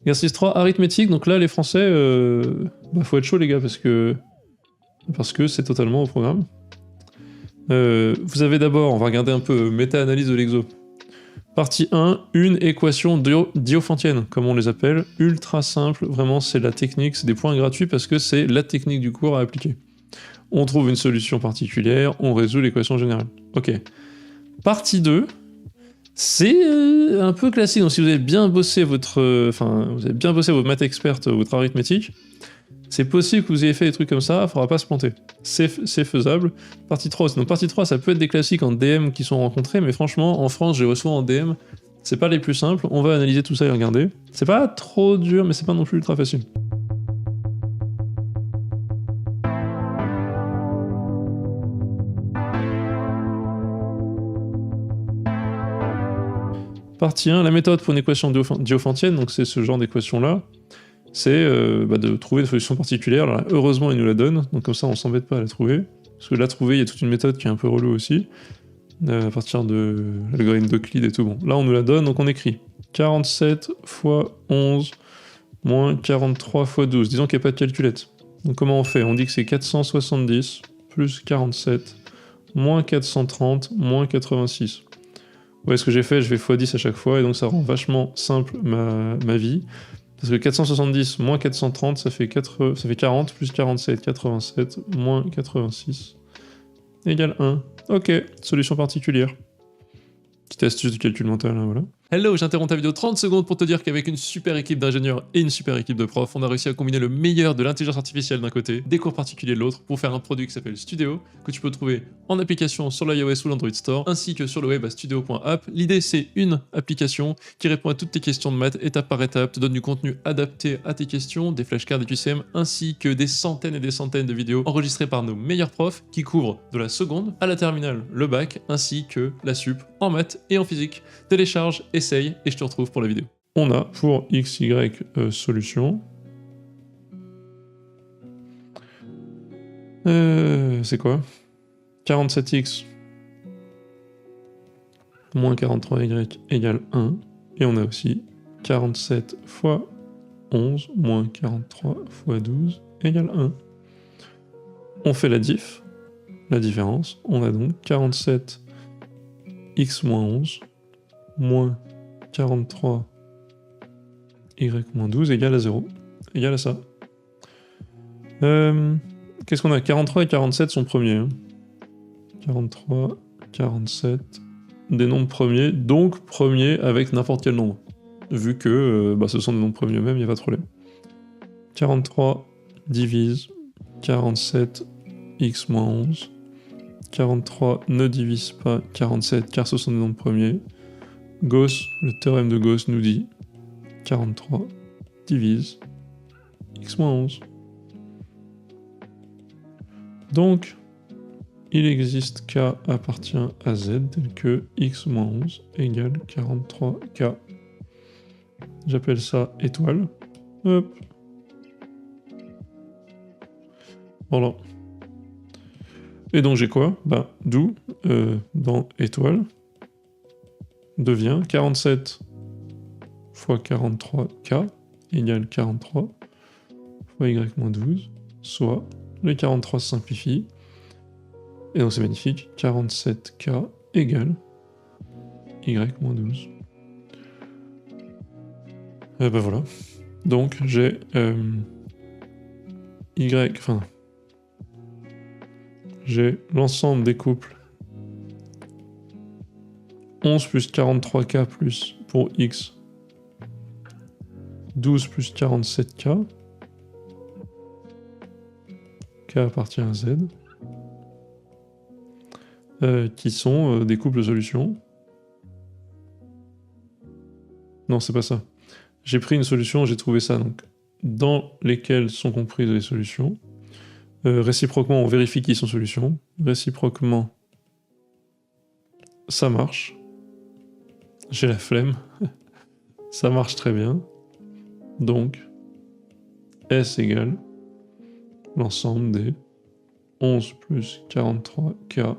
Exercice 3, arithmétique. Donc là, les Français, faut être chaud, les gars, parce que c'est totalement au programme. Vous avez d'abord, on va regarder un peu méta-analyse de l'exo. Partie 1, une équation diophantienne, comme on les appelle, ultra simple, vraiment c'est la technique, c'est des points gratuits parce que c'est la technique du cours à appliquer. On trouve une solution particulière, on résout l'équation générale. Ok. Partie 2, c'est un peu classique, donc si vous avez bien bossé votre maths experte, votre arithmétique, c'est possible que vous ayez fait des trucs comme ça, il faudra pas se planter. C'est faisable. Partie 3 aussi. Donc partie 3, ça peut être des classiques en DM qui sont rencontrés, mais franchement, en France, j'ai reçu en DM, c'est pas les plus simples. On va analyser tout ça et regarder. C'est pas trop dur, mais c'est pas non plus ultra facile. Partie 1, la méthode pour une équation diophantienne, donc c'est ce genre d'équation-là. C'est de trouver une solution particulière. Alors là, heureusement, il nous la donne, donc comme ça, on s'embête pas à la trouver. Parce que la trouver, il y a toute une méthode qui est un peu relou aussi, à partir de l'algorithme d'Euclide et tout. Bon, là, on nous la donne, donc on écrit 47 fois 11 moins 43 fois 12. Disons qu'il n'y a pas de calculette. Donc comment on fait? On dit que c'est 470 plus 47 moins 430 moins 86. Ouais, ce que j'ai fait, je vais x10 à chaque fois, et donc ça rend vachement simple ma vie. Parce que 470 moins 430, ça fait 40, plus 47, 87, moins 86, égale 1. Ok, solution particulière. Petite astuce du calcul mental, hein, voilà. Hello, j'interromps ta vidéo 30 secondes pour te dire qu'avec une super équipe d'ingénieurs et une super équipe de profs, on a réussi à combiner le meilleur de l'intelligence artificielle d'un côté, des cours particuliers de l'autre, pour faire un produit qui s'appelle Studio, que tu peux trouver en application sur l'iOS ou l'Android Store, ainsi que sur le web à studio.app. L'idée, c'est une application qui répond à toutes tes questions de maths étape par étape, te donne du contenu adapté à tes questions, des flashcards, des QCM, ainsi que des centaines et des centaines de vidéos enregistrées par nos meilleurs profs qui couvrent de la seconde à la terminale, le bac, ainsi que la sup en maths et en physique. Télécharge, essaye et je te retrouve pour la vidéo. On a pour x, y solution. C'est quoi? 47x moins 43y égale 1. Et on a aussi 47 fois 11 moins 43 fois 12 égale 1. On fait la différence. On a donc 47 x moins 11 moins 43 y moins 12 égale à 0. Égale à ça. Qu'est-ce qu'on a? 43 et 47 sont premiers. Hein. 43, 47, des nombres premiers, donc premiers avec n'importe quel nombre. Vu que ce sont des nombres premiers eux-mêmes, il n'y a pas de problème. 43 divise 47 x moins 11. 43 ne divise pas 47 car ce sont des nombres premiers. Gauss, le théorème de Gauss nous dit 43 divise x moins 11. Donc, il existe k appartient à z tel que x moins 11 égale 43k. J'appelle ça étoile. Hop. Voilà. Et donc j'ai quoi? D'où, dans étoile, devient 47 fois 43k égale 43 fois y moins 12, soit les 43 se simplifient, et donc c'est magnifique, 47k égale y moins 12. Voilà. Donc j'ai j'ai l'ensemble des couples 11 plus 43k plus pour x, 12 plus 47k, k appartient à z, qui sont des couples de solutions. Non, c'est pas ça. J'ai pris une solution, j'ai trouvé ça, donc, dans lesquelles sont comprises les solutions. Réciproquement, on vérifie qu'ils sont solutions. Réciproquement, ça marche. J'ai la flemme. Ça marche très bien. Donc, S égale l'ensemble des 11 plus 43k,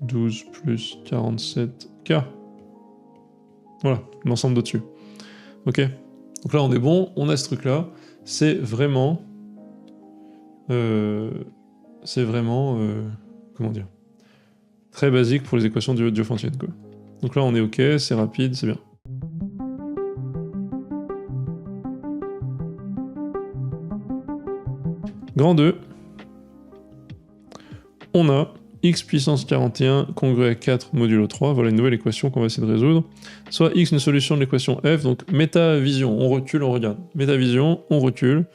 12 plus 47k. Voilà, l'ensemble d'au-dessus. Ok. Donc là, on est bon, on a ce truc-là. C'est vraiment... comment dire, très basique pour les équations diophantines, quoi. Donc là, on est OK, c'est rapide, c'est bien. Grand 2. On a x puissance 41 congru à 4 modulo 3. Voilà une nouvelle équation qu'on va essayer de résoudre. Soit x une solution de l'équation f, donc métavision, on recule, on regarde. Métavision, on recule.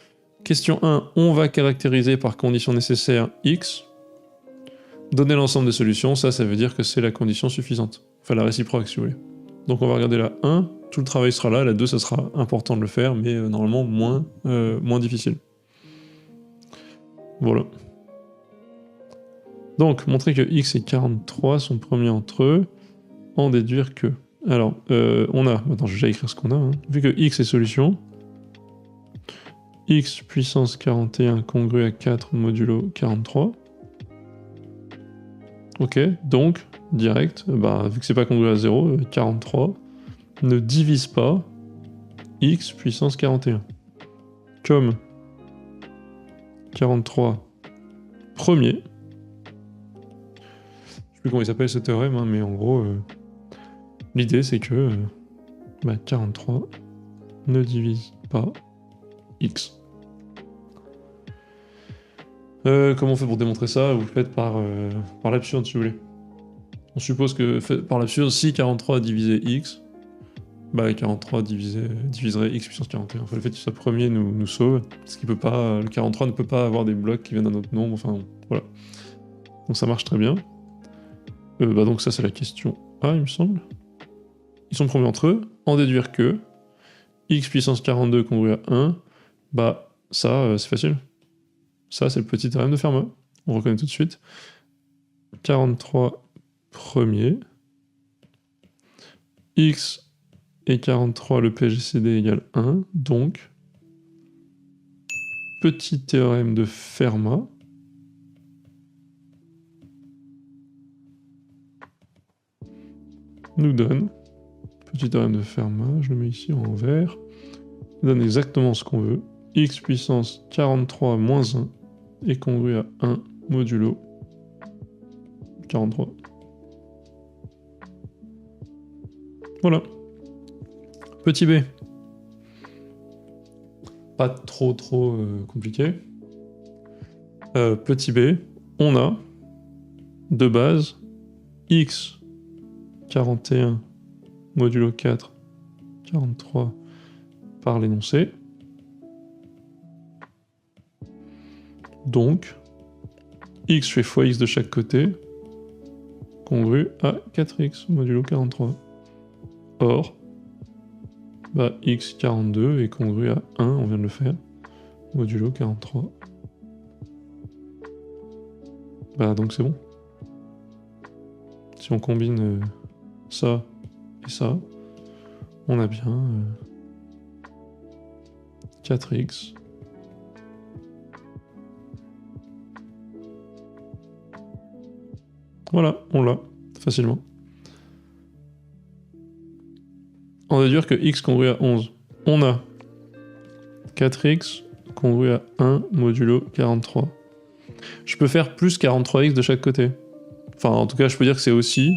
Question 1, on va caractériser par condition nécessaire x. Donner l'ensemble des solutions, ça veut dire que c'est la condition suffisante. Enfin, la réciproque, si vous voulez. Donc on va regarder la 1, tout le travail sera là, la 2, ça sera important de le faire, mais normalement moins difficile. Voilà. Donc, montrer que x et 43 sont premiers entre eux, en déduire que... Alors, on a... Attends, je vais déjà écrire ce qu'on a. Hein. Vu que x est solution, x puissance 41 congru à 4 modulo 43. Ok, donc, direct, vu que c'est pas congru à 0, 43 ne divise pas x puissance 41. Comme 43 premier. Je sais plus comment il s'appelle ce théorème, hein, mais en gros, l'idée c'est que 43 ne divise pas x. Comment on fait pour démontrer ça? Vous le faites par l'absurde si vous voulez. On suppose que par l'absurde, si 43 divisé x, 43 diviserait x puissance 41. Enfin, le fait qu'il soit premier nous sauve, parce qu'il peut pas, le 43 ne peut pas avoir des blocs qui viennent d'un autre nombre, enfin voilà. Donc ça marche très bien. Donc ça c'est la question A il me semble. Ils sont premiers entre eux, en déduire que x puissance 42 congru à 1, ça c'est facile. Ça c'est le petit théorème de Fermat. On reconnaît tout de suite. 43 premier, x et 43, le PGCD égale 1, donc petit théorème de Fermat nous donne, petit théorème de Fermat, je le mets ici en vert, nous donne exactement ce qu'on veut, x puissance 43 moins 1 est congru à 1 modulo 43. Voilà. Petit b. Pas trop compliqué. Petit b, on a de base x 41 modulo 4 43 par l'énoncé. Donc, x fait fois x de chaque côté, congru à 4x modulo 43. Or, x 42 est congru à 1, on vient de le faire, modulo 43. Donc c'est bon. Si on combine ça et ça, on a bien 4x voilà, on l'a facilement. En déduire que x congru à 11. On a 4x congru à 1 modulo 43. Je peux faire plus 43x de chaque côté. Enfin, en tout cas, je peux dire que c'est aussi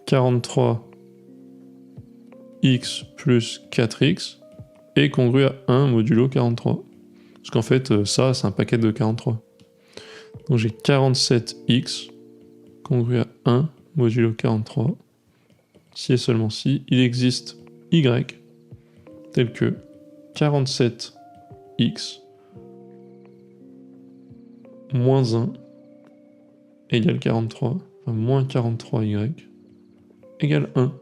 43x plus 4x est congru à 1 modulo 43. Parce qu'en fait, ça, c'est un paquet de 43. Donc j'ai 47x congru à 1 modulo 43. Si et seulement si, il existe y tel que 47x moins 1 égale 43, enfin moins 43y égale 1.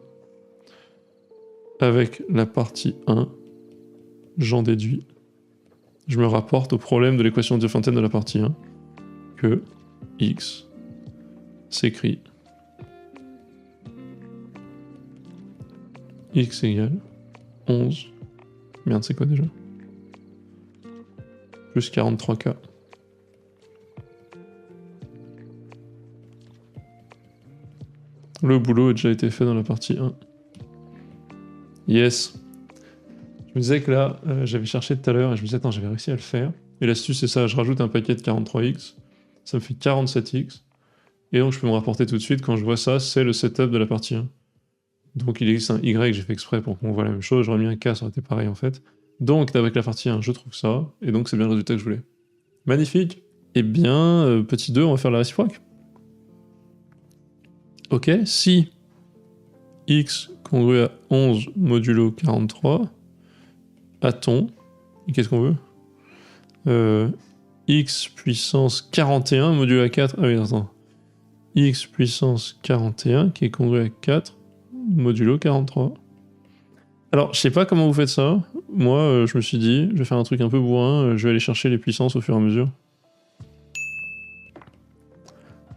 Avec la partie 1, j'en déduis. Je me rapporte au problème de l'équation de Diophantine de la partie 1, que x s'écrit x égale 11, merde c'est quoi déjà? Plus 43k. Le boulot a déjà été fait dans la partie 1. Yes. Je me disais que là, j'avais cherché tout à l'heure et je me disais, attends, j'avais réussi à le faire. Et l'astuce, c'est ça, je rajoute un paquet de 43x, ça me fait 47x. Et donc, je peux me rapporter tout de suite, quand je vois ça, c'est le setup de la partie 1. Donc, il existe un Y, j'ai fait exprès pour qu'on voit la même chose. J'aurais mis un K, ça aurait été pareil en fait. Donc, avec la partie 1, je trouve ça. Et donc, c'est bien le résultat que je voulais. Magnifique. Eh bien, petit 2, on va faire la réciproque. Ok, si x congru à 11 modulo 43, a-t-on, et qu'est-ce qu'on veut x puissance 41 modulo à 4, ah oui, attends, x puissance 41 qui est congru à 4 modulo 43. Alors, je sais pas comment vous faites ça. Moi, je me suis dit, je vais faire un truc un peu bourrin, je vais aller chercher les puissances au fur et à mesure.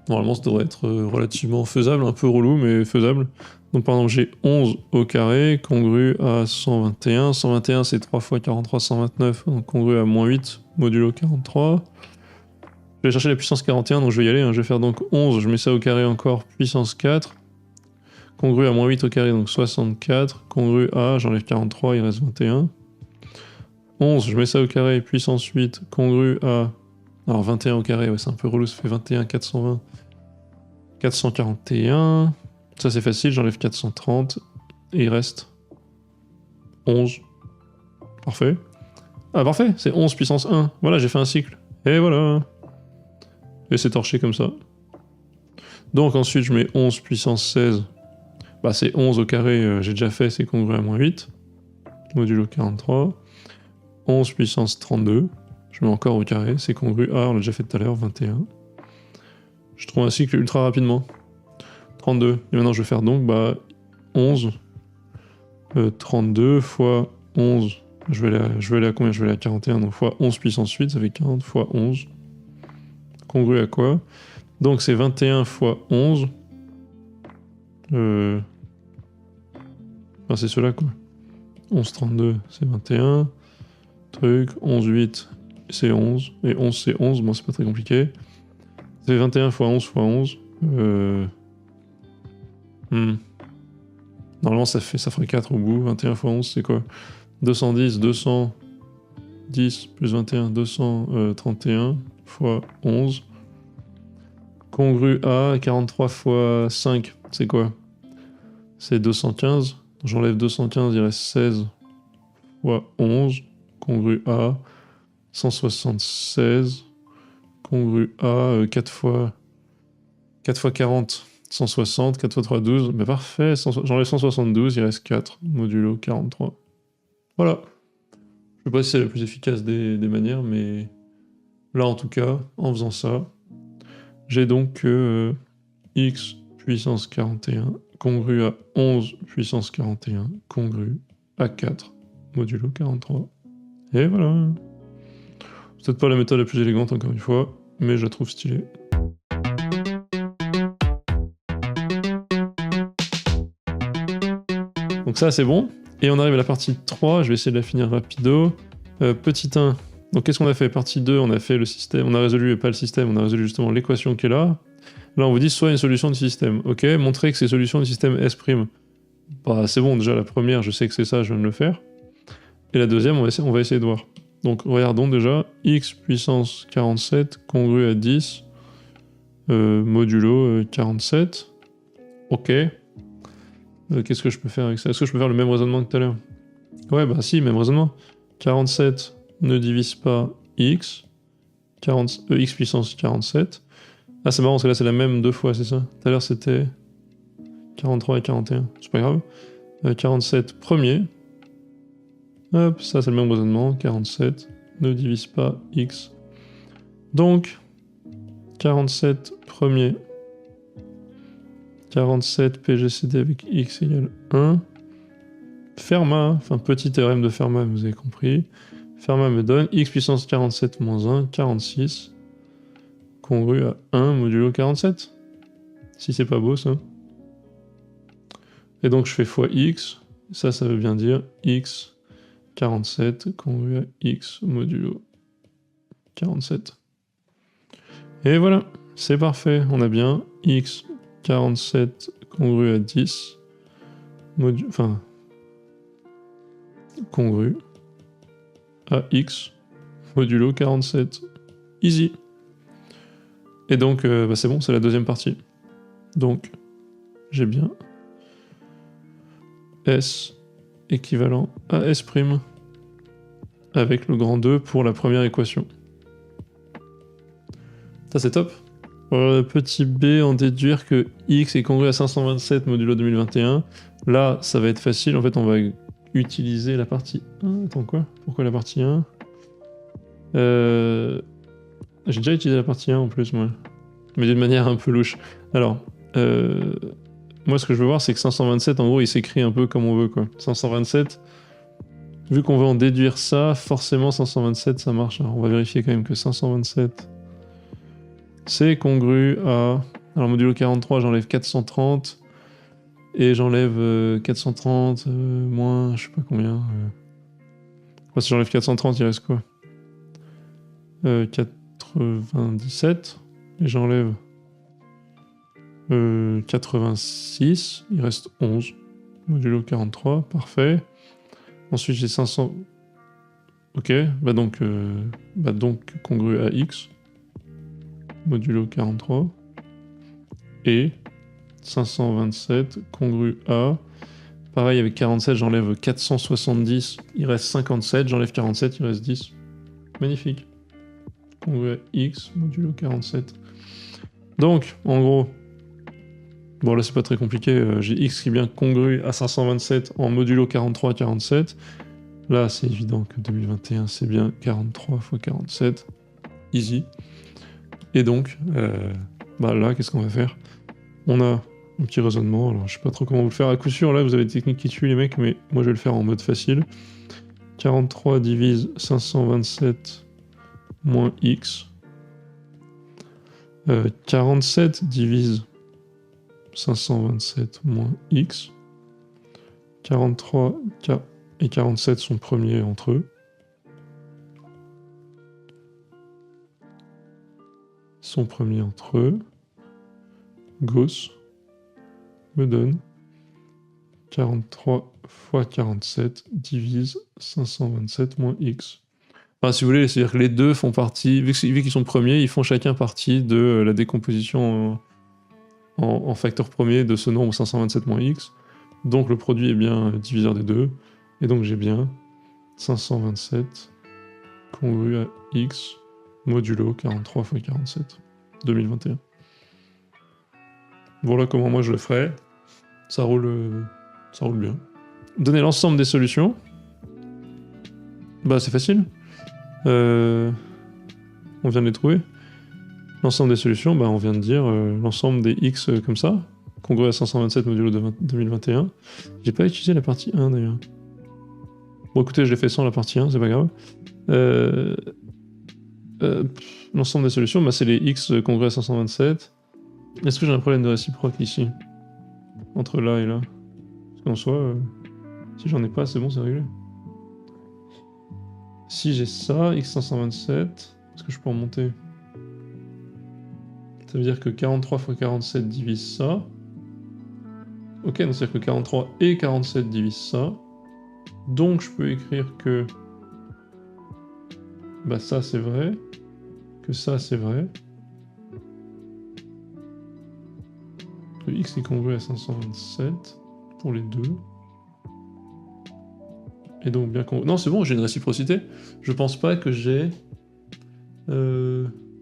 Normalement, ça devrait être relativement faisable, un peu relou, mais faisable. Donc par exemple, j'ai 11 au carré, congru à 121. 121, c'est 3 fois 43, 129, donc congru à moins 8, modulo 43. Je vais chercher la puissance 41, donc je vais y aller. Hein. Je vais faire donc 11, je mets ça au carré encore, puissance 4. Congru à moins 8 au carré, donc 64. Congru à, j'enlève 43, il reste 21. 11, je mets ça au carré, puissance 8, congru à... Alors 21 au carré, ouais, c'est un peu relou, ça fait 21, 420. 441, ça c'est facile, j'enlève 430, et il reste 11. Parfait. Ah parfait, c'est 11 puissance 1. Voilà, j'ai fait un cycle. Et voilà. Et c'est torché comme ça. Donc ensuite je mets 11 puissance 16. Bah c'est 11 au carré, j'ai déjà fait, c'est congru à moins 8. Modulo 43. 11 puissance 32. Je mets encore au carré, c'est congru à, on l'a déjà fait tout à l'heure, 21. Je trouve un cycle ultra rapidement. 32. Et maintenant, je vais faire donc 11. 32 fois 11. Je vais aller à combien? Je vais aller à 41. Donc fois 11 puissance 8, ça fait 40 fois 11. Congru à quoi? Donc c'est 21 fois 11. Enfin, c'est cela quoi. 11, 32, c'est 21. Truc. 11, 8, c'est 11. Et 11, c'est 11. Bon, c'est pas très compliqué. Ça fait 21 fois 11 fois 11. Normalement, ça ferait 4 au bout. 21 fois 11, c'est quoi? 210, 210 plus 21, 231 fois 11. Congru à 43 fois 5, c'est quoi? C'est 215. J'enlève 215, il reste 16 fois 11. Congru à 176. Congru à 4 fois 40. 160, 4 fois 3, 12. Mais parfait, j'enlève 172, il reste 4, modulo 43. Voilà. Je sais pas si c'est la plus efficace des manières, mais là en tout cas, en faisant ça, j'ai donc x puissance 41 congru à 11 puissance 41 congru à 4 modulo 43. Et voilà. C'est peut-être pas la méthode la plus élégante encore une fois, mais je la trouve stylée. Donc ça c'est bon. Et on arrive à la partie 3, je vais essayer de la finir rapido. Petit 1, donc qu'est-ce qu'on a fait? Partie 2, on a fait le système, on a résolu, pas le système, on a résolu justement l'équation qui est là. Là on vous dit soit une solution du système, ok, montrer', que c'est solution du système S'. Bah c'est bon, déjà la première, je sais que c'est ça, je viens de le faire. Et la deuxième, on va essayer de voir. Donc regardons déjà, x puissance 47 congru à 10 modulo 47. Ok. Qu'est-ce que je peux faire avec ça? Est-ce que je peux faire le même raisonnement que tout à l'heure? Ouais, bah si, même raisonnement. 47 ne divise pas x. X puissance 47. Ah, c'est marrant, parce que là, c'est la même deux fois, c'est ça? Tout à l'heure, c'était 43 et 41. C'est pas grave. 47 premier. Hop, ça, c'est le même raisonnement. 47 ne divise pas x. Donc, 47 premier. 47 PGCD avec x égale 1. Fermat, enfin petit théorème de Fermat, vous avez compris. Fermat me donne x puissance 47 moins 1, 46, congru à 1 modulo 47. Si c'est pas beau ça. Et donc je fais fois x, ça veut bien dire x 47 congru à x modulo 47. Et voilà, c'est parfait, on a bien x 47 congru à 10, enfin... congru à x modulo 47. Easy. Et donc, bah c'est bon, c'est la deuxième partie. Donc, j'ai bien S équivalent à S' avec le grand 2 pour la première équation. Ça, c'est top. Petit b, en déduire que x est congru à 527 modulo 2021. Là, ça va être facile. En fait, on va utiliser la partie 1. Attends, quoi? Pourquoi la partie 1? J'ai déjà utilisé la partie 1 en plus, moi. Mais d'une manière un peu louche. Alors, moi, ce que je veux voir, c'est que 527, en gros, il s'écrit un peu comme on veut, quoi. 527, vu qu'on veut en déduire ça, forcément, 527, ça marche. Alors, on va vérifier quand même que 527, c'est congru à... Alors, modulo 43, j'enlève 430, et j'enlève 430 moins, je sais pas combien. Si j'enlève 430, il reste quoi? 97, et j'enlève 86, il reste 11, modulo 43, parfait. Ensuite j'ai 500, ok, bah donc congru à x, modulo 43, et 527 congru à, pareil avec 47, j'enlève 470, il reste 57, j'enlève 47, il reste 10. Magnifique. Congru à x, modulo 47. Donc, en gros, bon là c'est pas très compliqué, j'ai x qui est bien congru à 527 en modulo 43-47. Là c'est évident que 2021 c'est bien 43 x 47. Easy. Et donc, bah là qu'est-ce qu'on va faire? On a un petit raisonnement, alors je sais pas trop comment vous le faire. À coup sûr là vous avez des techniques qui tuent les mecs, mais moi je vais le faire en mode facile. 43 divise 527 moins x. 47 divise 527 moins x. 43 et 47 sont premiers entre eux. Gauss me donne 43 fois 47 divise 527 moins x. Enfin, si vous voulez, c'est-à-dire que les deux font partie, vu qu'ils sont premiers, ils font chacun partie de la décomposition en facteur premier de ce nombre 527 moins x. Donc le produit est bien diviseur des deux. Et donc j'ai bien 527 congru à x modulo 43 fois 47 2021. Voilà comment moi je le ferai. Ça roule bien. Donner l'ensemble des solutions. Bah c'est facile. On vient de les trouver. L'ensemble des solutions, bah on vient de dire l'ensemble des x comme ça, congru à 527 modulo 2021. J'ai pas utilisé la partie 1 d'ailleurs. Bon écoutez, je l'ai fait sans la partie 1, c'est pas grave. L'ensemble des solutions, bah, c'est les x congru à 527. Est-ce que j'ai un problème de réciproque ici? Entre là et là? Parce qu'en soi, si j'en ai pas, c'est bon, c'est réglé. Si j'ai ça, x527, est-ce que je peux en monter? Ça veut dire que 43 fois 47 divise ça. Ok, donc c'est-à-dire que 43 et 47 divisent ça. Donc je peux écrire que bah ça c'est vrai, que ça c'est vrai, que x est congru à 527 pour les deux. Et donc bien congru. Non c'est bon, j'ai une réciprocité. Je pense pas que j'ai...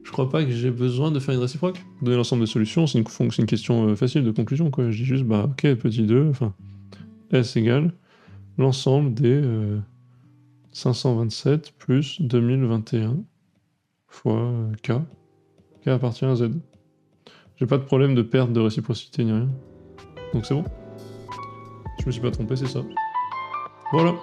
Je crois pas que j'ai besoin de faire une réciproque. Donner l'ensemble des solutions, c'est une question facile de conclusion, quoi. Je dis juste, bah ok, petit 2, enfin, S égale l'ensemble des 527 plus 2021 fois K. K appartient à Z. J'ai pas de problème de perte de réciprocité ni rien. Donc c'est bon. Je me suis pas trompé, c'est ça. Voilà.